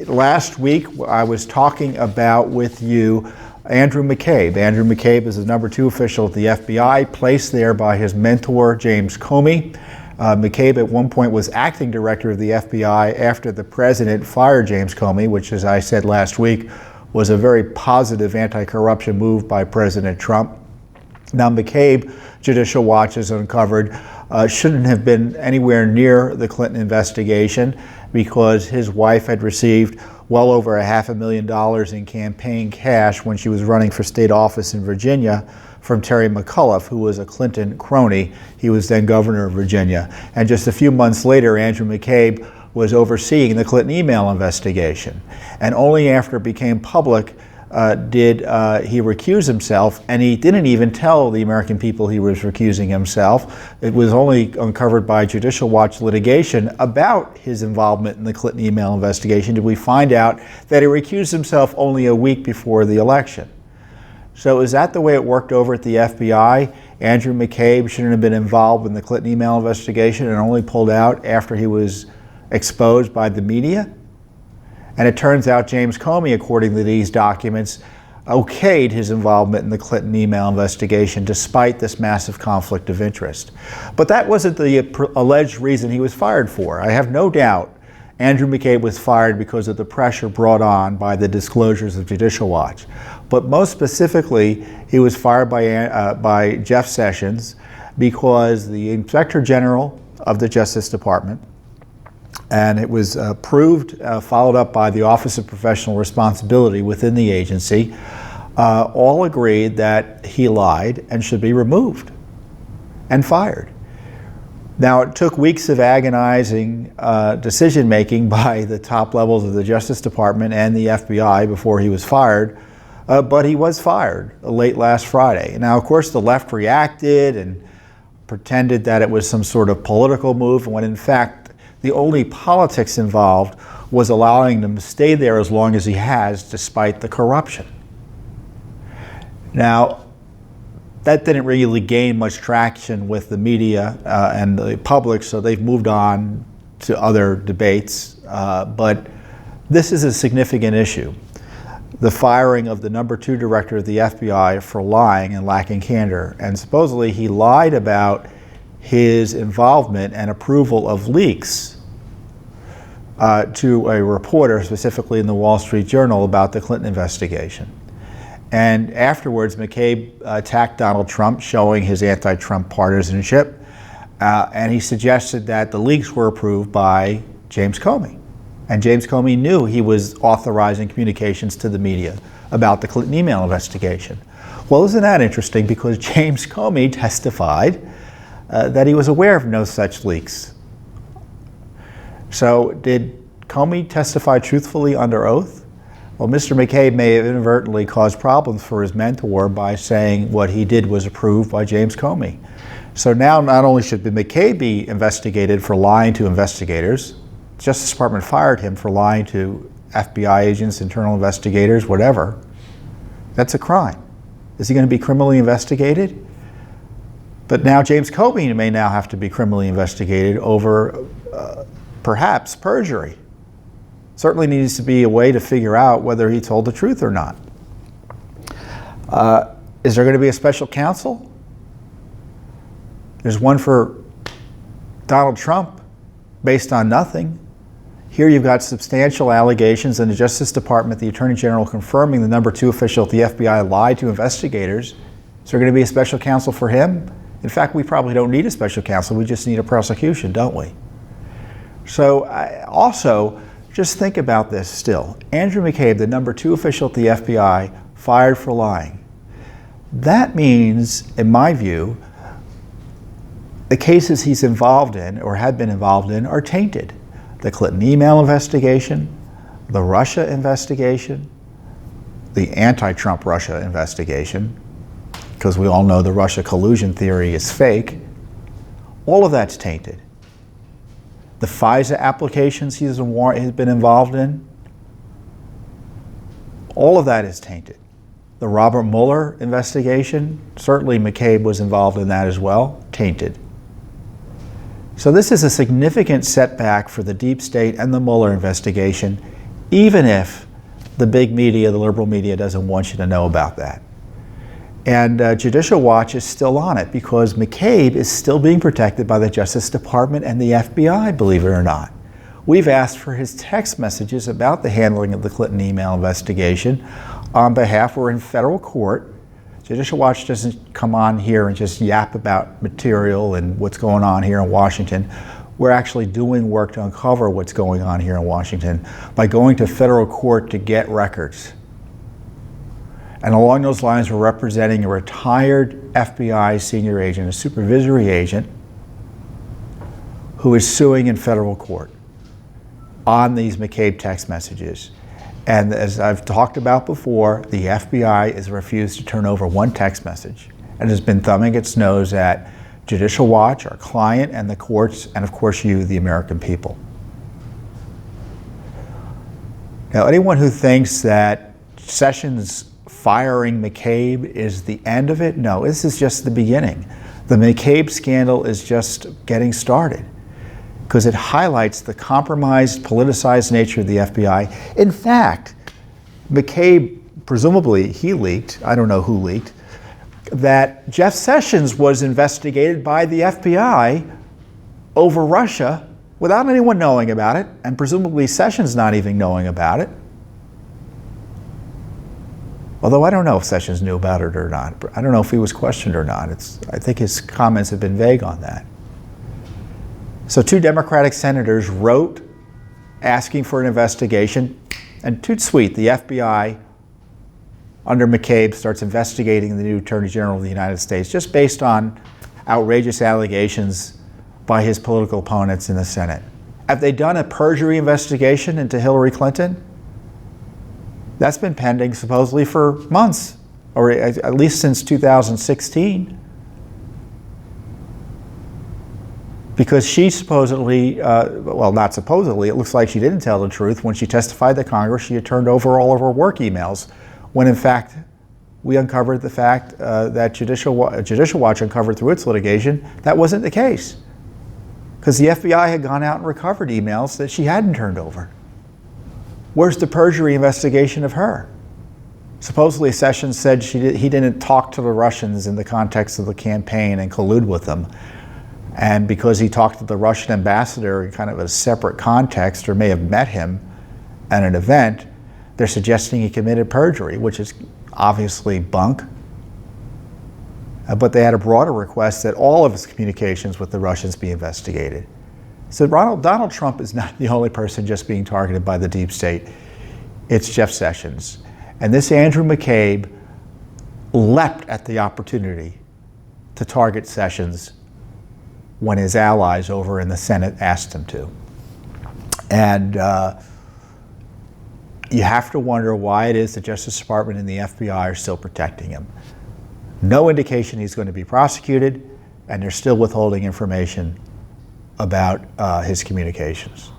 Last week, I was talking about with you Andrew McCabe. Andrew McCabe is the #2 official at the FBI, placed there by his mentor, James Comey. McCabe at one point was acting director of the FBI after the president fired James Comey, which, as I said last week, was a very positive anti-corruption move by President Trump. Now, McCabe, Judicial Watch has uncovered, shouldn't have been anywhere near the Clinton investigation because his wife had received well over $500,000 in campaign cash when she was running for state office in Virginia from Terry McAuliffe, who was a Clinton crony. He was then governor of Virginia. And just a few months later, Andrew McCabe was overseeing the Clinton email investigation. And only after it became public did he recuse himself, and he didn't even tell the American people he was recusing himself. It was only uncovered by Judicial Watch litigation about his involvement in the Clinton email investigation did we find out that he recused himself only a week before the election. So is that the way it worked over at the FBI? Andrew McCabe shouldn't have been involved in the Clinton email investigation and only pulled out after he was exposed by the media? And it turns out James Comey, according to these documents, okayed his involvement in the Clinton email investigation despite this massive conflict of interest. But that wasn't the alleged reason he was fired for. I have no doubt Andrew McCabe was fired because of the pressure brought on by the disclosures of Judicial Watch. But most specifically, he was fired by Jeff Sessions because the Inspector General of the Justice Department, and it was followed up by the Office of Professional Responsibility within the agency, all agreed that he lied and should be removed and fired. Now, it took weeks of agonizing decision-making by the top levels of the Justice Department and the FBI before he was fired, but he was fired late last Friday. Now, of course, the left reacted and pretended that it was some sort of political move, when in fact, the only politics involved was allowing him to stay there as long as he has, despite the corruption. Now, that didn't really gain much traction with the media and the public, so they've moved on to other debates. But this is a significant issue. The firing of the #2 director of the FBI for lying and lacking candor. And supposedly he lied about his involvement and approval of leaks to a reporter, specifically in the Wall Street Journal, about the Clinton investigation. And afterwards, McCabe attacked Donald Trump, showing his anti-Trump partisanship, and he suggested that the leaks were approved by James Comey. And James Comey knew he was authorizing communications to the media about the Clinton email investigation. Well, isn't that interesting? Because James Comey testified that he was aware of no such leaks. So did Comey testify truthfully under oath? Well, Mr. McCabe may have inadvertently caused problems for his mentor by saying what he did was approved by James Comey. So now not only should McCabe be investigated for lying to investigators, the Justice Department fired him for lying to FBI agents, internal investigators, whatever. That's a crime. Is he going to be criminally investigated? But now James Comey may now have to be criminally investigated over perhaps perjury. Certainly needs to be a way to figure out whether he told the truth or not. Is there going to be a special counsel? There's one for Donald Trump based on nothing. Here you've got substantial allegations in the Justice Department, the Attorney General confirming the #2 official at the FBI lied to investigators. Is there going to be a special counsel for him? In fact, we probably don't need a special counsel. We just need a prosecution, don't we? So also, just think about this still. Andrew McCabe, the #2 official at the FBI, fired for lying. That means, in my view, the cases he's involved in or had been involved in are tainted. The Clinton email investigation, the Russia investigation, the anti-Trump Russia investigation, because we all know the Russia collusion theory is fake. All of that's tainted. The FISA applications he's been involved in, all of that is tainted. The Robert Mueller investigation, certainly McCabe was involved in that as well, tainted. So this is a significant setback for the deep state and the Mueller investigation, even if the big media, the liberal media, doesn't want you to know about that. And Judicial Watch is still on it because McCabe is still being protected by the Justice Department and the FBI, believe it or not. We've asked for his text messages about the handling of the Clinton email investigation on behalf. We're in federal court. Judicial Watch doesn't come on here and just yap about material and what's going on here in Washington. We're actually doing work to uncover what's going on here in Washington by going to federal court to get records. And along those lines, we're representing a retired FBI senior agent, a supervisory agent, who is suing in federal court on these McCabe text messages. And as I've talked about before, the FBI has refused to turn over one text message and has been thumbing its nose at Judicial Watch, our client, and the courts, and of course you, the American people. Now, anyone who thinks that Sessions firing McCabe is the end of it, no, this is just the beginning. The McCabe scandal is just getting started because it highlights the compromised, politicized nature of the FBI. In fact, McCabe, presumably he leaked, I don't know who leaked, that Jeff Sessions was investigated by the FBI over Russia without anyone knowing about it, and presumably Sessions not even knowing about it. Although I don't know if Sessions knew about it or not. I don't know if he was questioned or not. I think his comments have been vague on that. So 2 Democratic senators wrote asking for an investigation, and toot sweet, the FBI under McCabe starts investigating the new Attorney General of the United States just based on outrageous allegations by his political opponents in the Senate. Have they done a perjury investigation into Hillary Clinton? That's been pending supposedly for months, or at least since 2016. Because she supposedly, well, not supposedly, it looks like she didn't tell the truth. When she testified to Congress, she had turned over all of her work emails, when in fact, we uncovered the fact that Judicial Watch uncovered through its litigation, that wasn't the case. Because the FBI had gone out and recovered emails that she hadn't turned over. Where's the perjury investigation of her? Supposedly Sessions said he didn't talk to the Russians in the context of the campaign and collude with them. And because he talked to the Russian ambassador in kind of a separate context, or may have met him at an event, they're suggesting he committed perjury, which is obviously bunk. But they had a broader request that all of his communications with the Russians be investigated. So Donald Trump is not the only person just being targeted by the deep state. It's Jeff Sessions. And this Andrew McCabe leapt at the opportunity to target Sessions when his allies over in the Senate asked him to. And you have to wonder why it is the Justice Department and the FBI are still protecting him. No indication he's going to be prosecuted, and they're still withholding information about his communications.